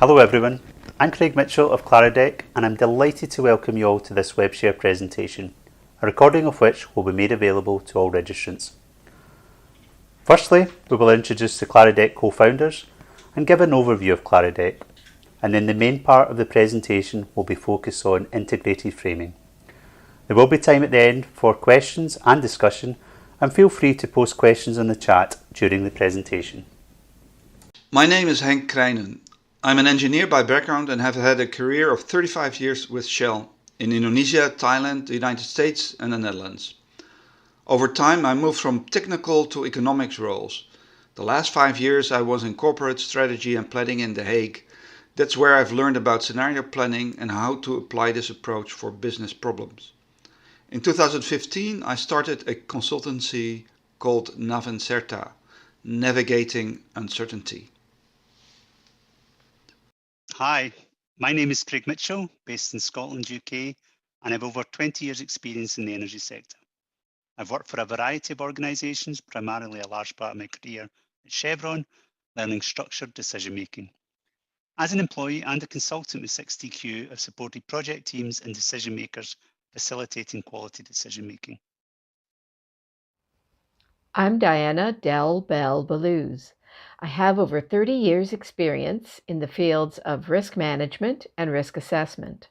Hello everyone, I'm Craig Mitchell of Claridec and I'm delighted to welcome you all to this WebShare presentation, a recording of which will be made available to all registrants. Firstly, we will introduce the Claridec co-founders and give an overview of Claridec, and then the main part of the presentation will be focused on integrated framing. There will be time at the end for questions and discussion, and feel free to post questions in the chat during the presentation. My name is Henk Krijnen. I'm an engineer by background and have had a career of 35 years with Shell in Indonesia, Thailand, the United States and the Netherlands. Over time I moved from technical to economics roles. The last 5 years I was in corporate strategy and planning in The Hague. That's where I've learned about scenario planning and how to apply this approach for business problems. In 2015 I started a consultancy called Navencerta, Navigating Uncertainty. Hi, my name is Craig Mitchell, based in Scotland, UK, and I have over 20 years experience in the energy sector. I've worked for a variety of organisations, primarily a large part of my career at Chevron, learning structured decision making. As an employee and a consultant with 6TQ, I've supported project teams and decision makers facilitating quality decision making. I'm Diana Del Bell Balouz. I have over 30 years experience in the fields of risk management and risk assessment.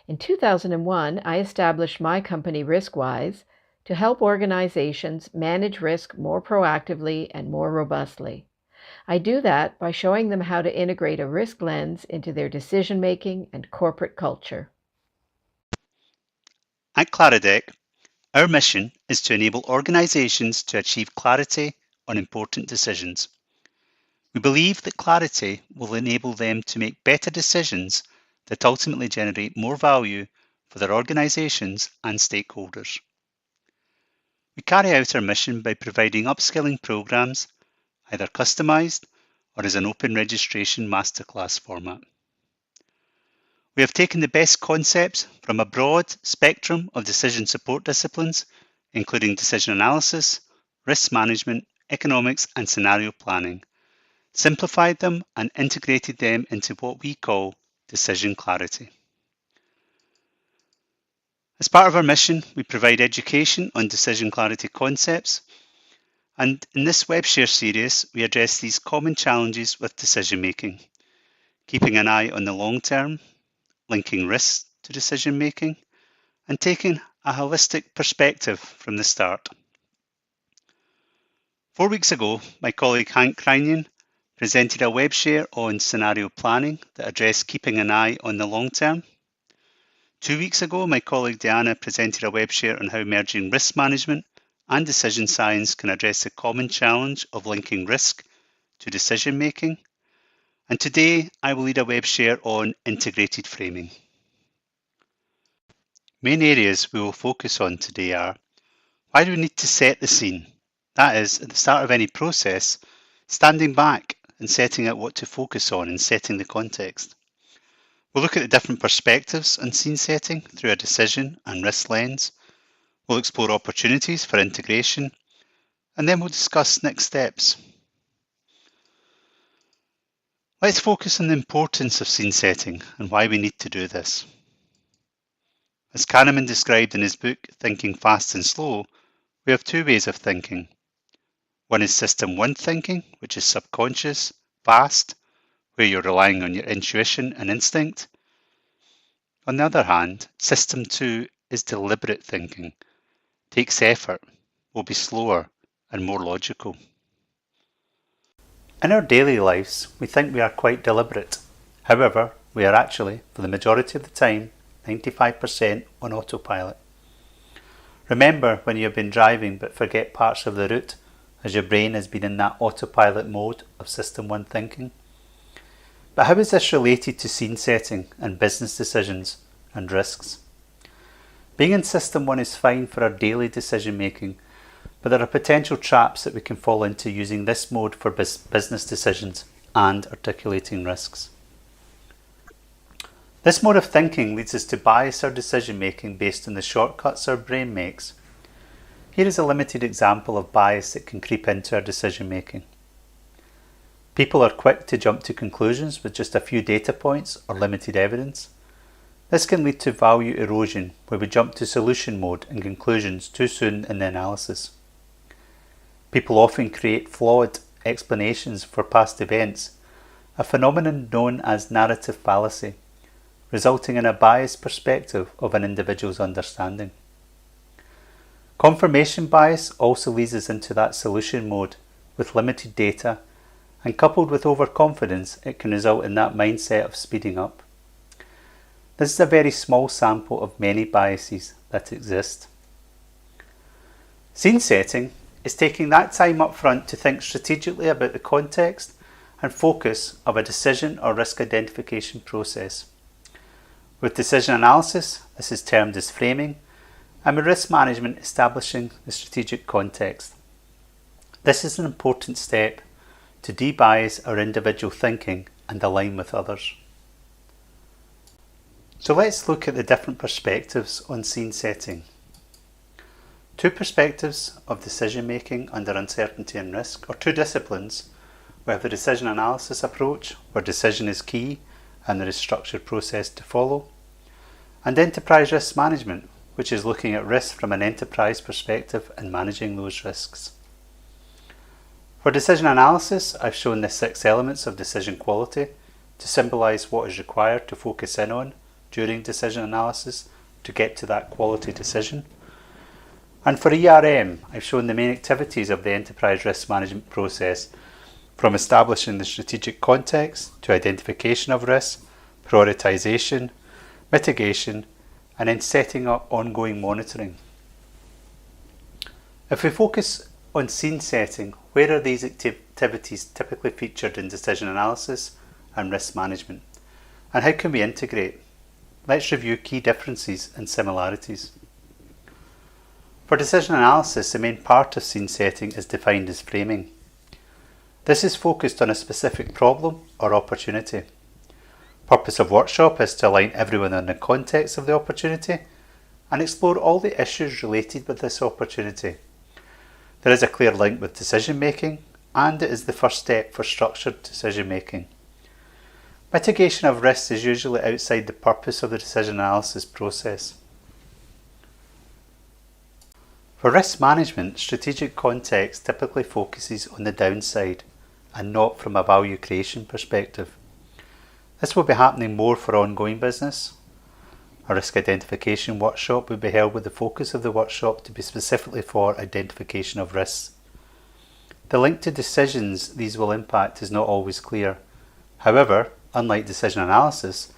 In 2001, I established my company RiskWise to help organizations manage risk more proactively and more robustly. I do that by showing them how to integrate a risk lens into their decision-making and corporate culture. At Claridec, our mission is to enable organisations to achieve clarity on important decisions. We believe that clarity will enable them to make better decisions that ultimately generate more value for their organisations and stakeholders. We carry out our mission by providing upskilling programmes, either customised or as an open registration masterclass format. We have taken the best concepts from a broad spectrum of decision support disciplines, including decision analysis, risk management, economics and scenario planning, simplified them and integrated them into what we call decision clarity. As part of our mission, we provide education on decision clarity concepts, and in this WebShare series, we address these common challenges with decision making, keeping an eye on the long term, linking risks to decision making, and taking a holistic perspective from the start. 4 weeks ago, my colleague Henk Krijnen presented a WebShare on scenario planning that addressed keeping an eye on the long term. 2 weeks ago, my colleague Diana presented a WebShare on how merging risk management and decision science can address the common challenge of linking risk to decision making. And today, I will lead a WebShare on integrated framing. Main areas we will focus on today are: why do we need to set the scene? That is, at the start of any process, standing back and setting out what to focus on and setting the context. We'll look at the different perspectives on scene setting through a decision and risk lens. We'll explore opportunities for integration, and then we'll discuss next steps. Let's focus on the importance of scene setting and why we need to do this. As Kahneman described in his book, Thinking Fast and Slow, we have two ways of thinking. One is System 1 thinking, which is subconscious, fast, where you're relying on your intuition and instinct. On the other hand, System 2 is deliberate thinking, takes effort, will be slower and more logical. In our daily lives, we think we are quite deliberate. However, we are actually, for the majority of the time, 95% on autopilot. Remember when you have been driving but forget parts of the route, as your brain has been in that autopilot mode of System 1 thinking? But how is this related to scene setting and business decisions and risks? Being in System 1 is fine for our daily decision making, but there are potential traps that we can fall into using this mode for business decisions and articulating risks. This mode of thinking leads us to bias our decision making based on the shortcuts our brain makes. Here is a limited example of bias that can creep into our decision making. People are quick to jump to conclusions with just a few data points or limited evidence. This can lead to value erosion, where we jump to solution mode and conclusions too soon in the analysis. People often create flawed explanations for past events, a phenomenon known as narrative fallacy, resulting in a biased perspective of an individual's understanding. Confirmation bias also leads us into that solution mode with limited data, and coupled with overconfidence, it can result in that mindset of speeding up. This is a very small sample of many biases that exist. Scene setting is taking that time up front to think strategically about the context and focus of a decision or risk identification process. With decision analysis, this is termed as framing, and with risk management, establishing the strategic context. This is an important step to debias our individual thinking and align with others. So let's look at the different perspectives on scene setting. Two perspectives of decision making under uncertainty and risk, or two disciplines. We have the decision analysis approach, where decision is key and there is structured process to follow, and enterprise risk management, which is looking at risk from an enterprise perspective and managing those risks. For decision analysis, I've shown the 6 elements of decision quality to symbolise what is required to focus in on during decision analysis to get to that quality decision. And for ERM, I've shown the main activities of the enterprise risk management process, from establishing the strategic context to identification of risk, prioritisation, mitigation, and then setting up ongoing monitoring. If we focus on scene setting, where are these activities typically featured in decision analysis and risk management? And how can we integrate? Let's review key differences and similarities. For decision analysis, the main part of scene setting is defined as framing. This is focused on a specific problem or opportunity. Purpose of workshop is to align everyone on the context of the opportunity and explore all the issues related with this opportunity. There is a clear link with decision making, and it is the first step for structured decision making. Mitigation of risks is usually outside the purpose of the decision analysis process. For risk management, strategic context typically focuses on the downside and not from a value creation perspective. This will be happening more for ongoing business. A risk identification workshop will be held with the focus of the workshop to be specifically for identification of risks. The link to decisions these will impact is not always clear. However, unlike decision analysis,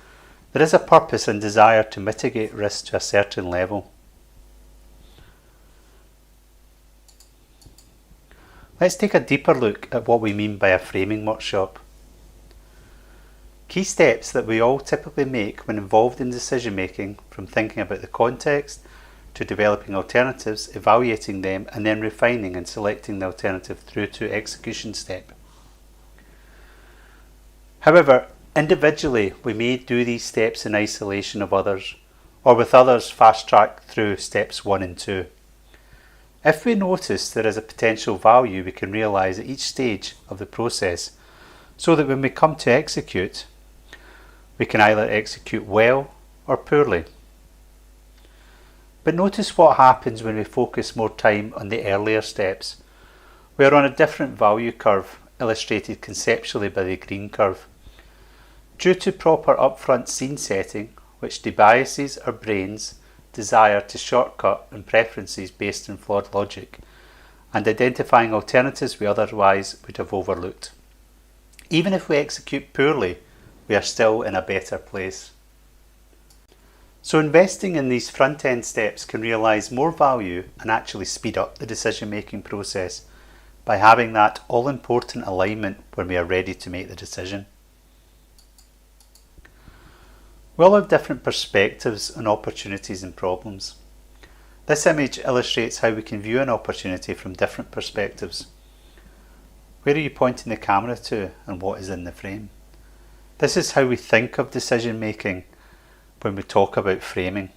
there is a purpose and desire to mitigate risk to a certain level. Let's take a deeper look at what we mean by a framing workshop. Key steps that we all typically make when involved in decision making, from thinking about the context to developing alternatives, evaluating them, and then refining and selecting the alternative through to execution step. However, individually we may do these steps in isolation of others, or with others fast track through steps 1 and 2. If we notice there is a potential value we can realise at each stage of the process, so that when we come to execute, we can either execute well or poorly. But notice what happens when we focus more time on the earlier steps. We are on a different value curve, illustrated conceptually by the green curve. Due to proper upfront scene setting, which debiases our brain's desire to shortcut and preferences based on flawed logic, and identifying alternatives we otherwise would have overlooked. Even if we execute poorly, we are still in a better place. So investing in these front-end steps can realise more value and actually speed up the decision-making process by having that all-important alignment when we are ready to make the decision. We all have different perspectives on opportunities and problems. This image illustrates how we can view an opportunity from different perspectives. Where are you pointing the camera to and what is in the frame? This is how we think of decision making when we talk about framing.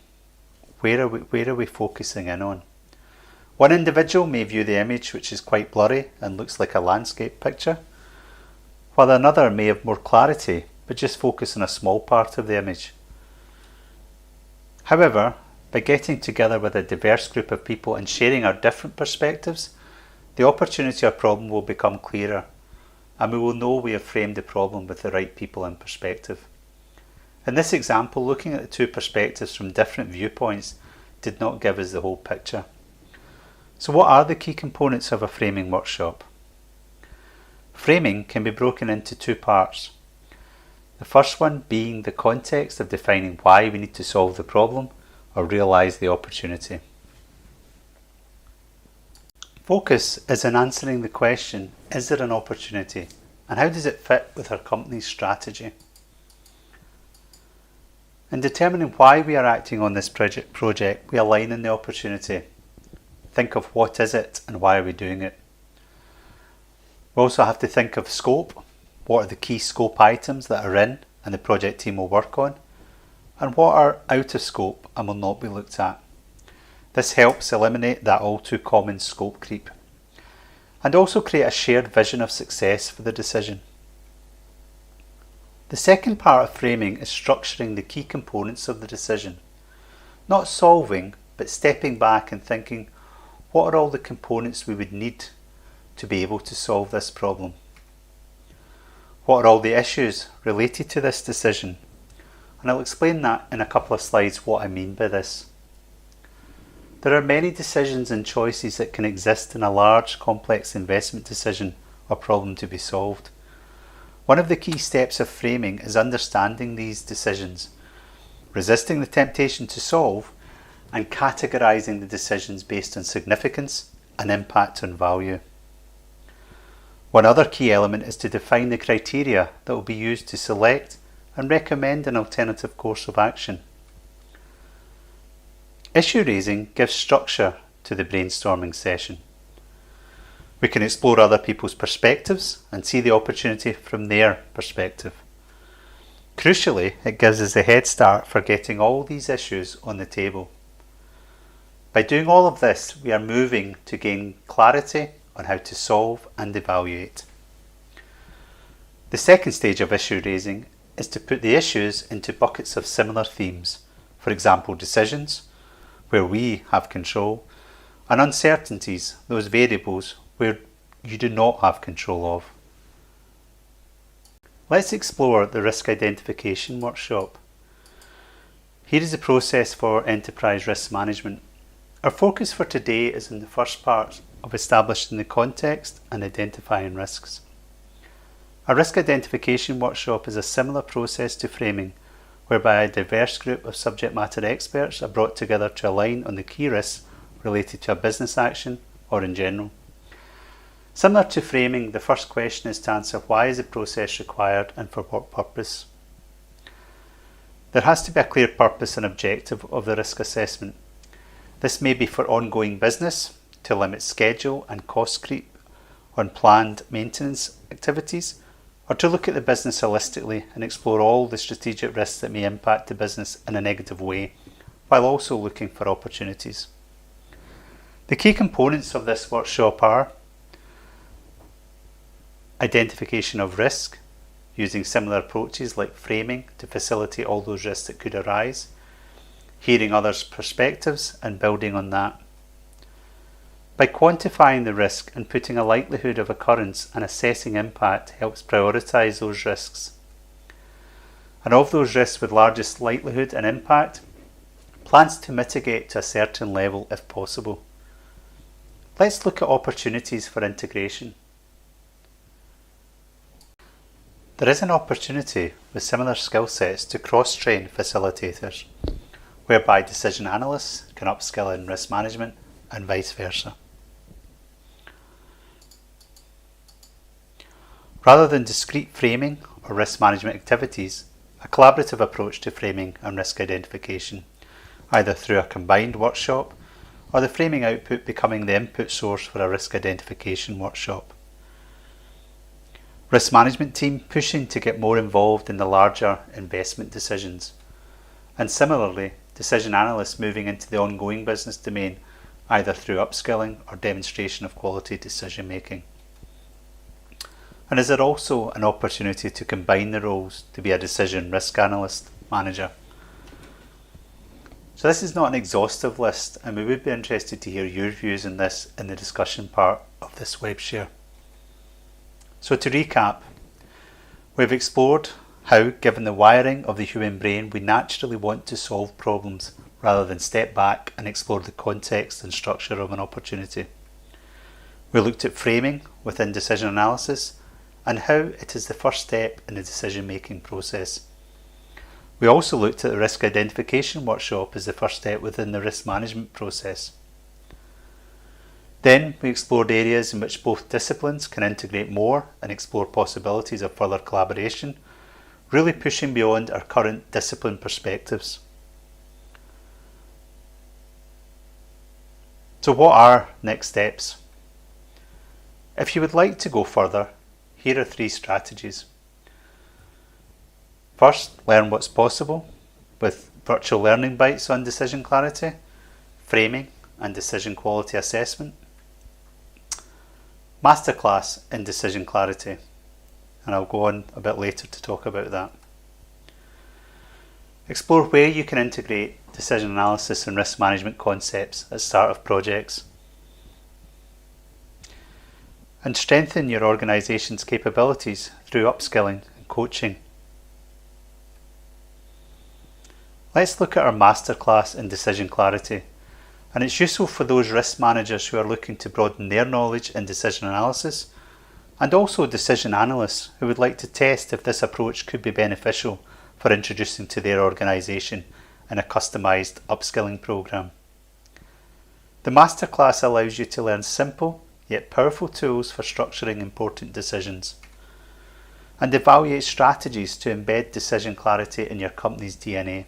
Where are we focusing in on? One individual may view the image, which is quite blurry and looks like a landscape picture, while another may have more clarity but just focus on a small part of the image. However, by getting together with a diverse group of people and sharing our different perspectives, the opportunity or problem will become clearer, and we will know we have framed the problem with the right people in perspective. In this example, looking at the two perspectives from different viewpoints did not give us the whole picture. So what are the key components of a framing workshop? Framing can be broken into two parts. The first one being the context of defining why we need to solve the problem or realise the opportunity. Focus is in answering the question, is there an opportunity, and how does it fit with our company's strategy? In determining why we are acting on this project, we align on the opportunity. Think of what is it and why are we doing it. We also have to think of scope. What are the key scope items that are in and the project team will work on, and what are out of scope and will not be looked at. This helps eliminate that all too common scope creep, and also create a shared vision of success for the decision. The second part of framing is structuring the key components of the decision. Not solving, but stepping back and thinking, what are all the components we would need to be able to solve this problem? What are all the issues related to this decision? And I'll explain that in a couple of slides what I mean by this. There are many decisions and choices that can exist in a large, complex investment decision or problem to be solved. One of the key steps of framing is understanding these decisions, resisting the temptation to solve, and categorising the decisions based on significance and impact on value. One other key element is to define the criteria that will be used to select and recommend an alternative course of action. Issue raising gives structure to the brainstorming session. We can explore other people's perspectives and see the opportunity from their perspective. Crucially, it gives us a head start for getting all these issues on the table. By doing all of this, we are moving to gain clarity on how to solve and evaluate. The second stage of issue raising is to put the issues into buckets of similar themes, for example decisions, where we have control, and uncertainties, those variables where you do not have control of. Let's explore the risk identification workshop. Here is the process for enterprise risk management. Our focus for today is in the first part of establishing the context and identifying risks. A risk identification workshop is a similar process to framing, whereby a diverse group of subject matter experts are brought together to align on the key risks related to a business action or in general. Similar to framing, the first question is to answer why is the process required and for what purpose. There has to be a clear purpose and objective of the risk assessment. This may be for ongoing business, to limit schedule and cost creep on planned maintenance activities, or to look at the business holistically and explore all the strategic risks that may impact the business in a negative way, while also looking for opportunities. The key components of this workshop are identification of risk, using similar approaches like framing to facilitate all those risks that could arise, hearing others' perspectives and building on that. By quantifying the risk and putting a likelihood of occurrence and assessing impact helps prioritise those risks. And of those risks with largest likelihood and impact, plans to mitigate to a certain level if possible. Let's look at opportunities for integration. There is an opportunity with similar skill sets to cross-train facilitators, whereby decision analysts can upskill in risk management and vice versa. Rather than discrete framing or risk management activities, a collaborative approach to framing and risk identification, either through a combined workshop or the framing output becoming the input source for a risk identification workshop. Risk management team pushing to get more involved in the larger investment decisions, and similarly decision analysts moving into the ongoing business domain either through upskilling or demonstration of quality decision making. And is there also an opportunity to combine the roles to be a decision risk analyst manager? So this is not an exhaustive list, and we would be interested to hear your views on this in the discussion part of this web share. So to recap, we've explored how, given the wiring of the human brain, we naturally want to solve problems rather than step back and explore the context and structure of an opportunity. We looked at framing within decision analysis and how it is the first step in the decision-making process. We also looked at the risk identification workshop as the first step within the risk management process. Then we explored areas in which both disciplines can integrate more and explore possibilities of further collaboration, really pushing beyond our current discipline perspectives. So what are next steps? If you would like to go further, here are 3 strategies. First, learn what's possible with virtual learning bites on decision clarity, framing and decision quality assessment. Masterclass in decision clarity, and I'll go on a bit later to talk about that. Explore where you can integrate decision analysis and risk management concepts at start of projects. And strengthen your organisation's capabilities through upskilling and coaching. Let's look at our masterclass in decision clarity, and it's useful for those risk managers who are looking to broaden their knowledge in decision analysis, and also decision analysts who would like to test if this approach could be beneficial for introducing to their organisation in a customised upskilling programme. The masterclass allows you to learn simple yet powerful tools for structuring important decisions, and evaluate strategies to embed decision clarity in your company's DNA.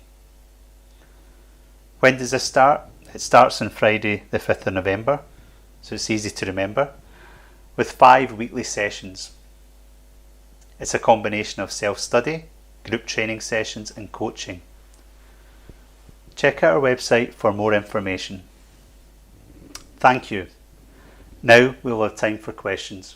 When does this start? It starts on Friday the 5th of November, so it's easy to remember, with 5 weekly sessions. It's a combination of self-study, group training sessions and coaching. Check out our website for more information. Thank you. Now we will have time for questions.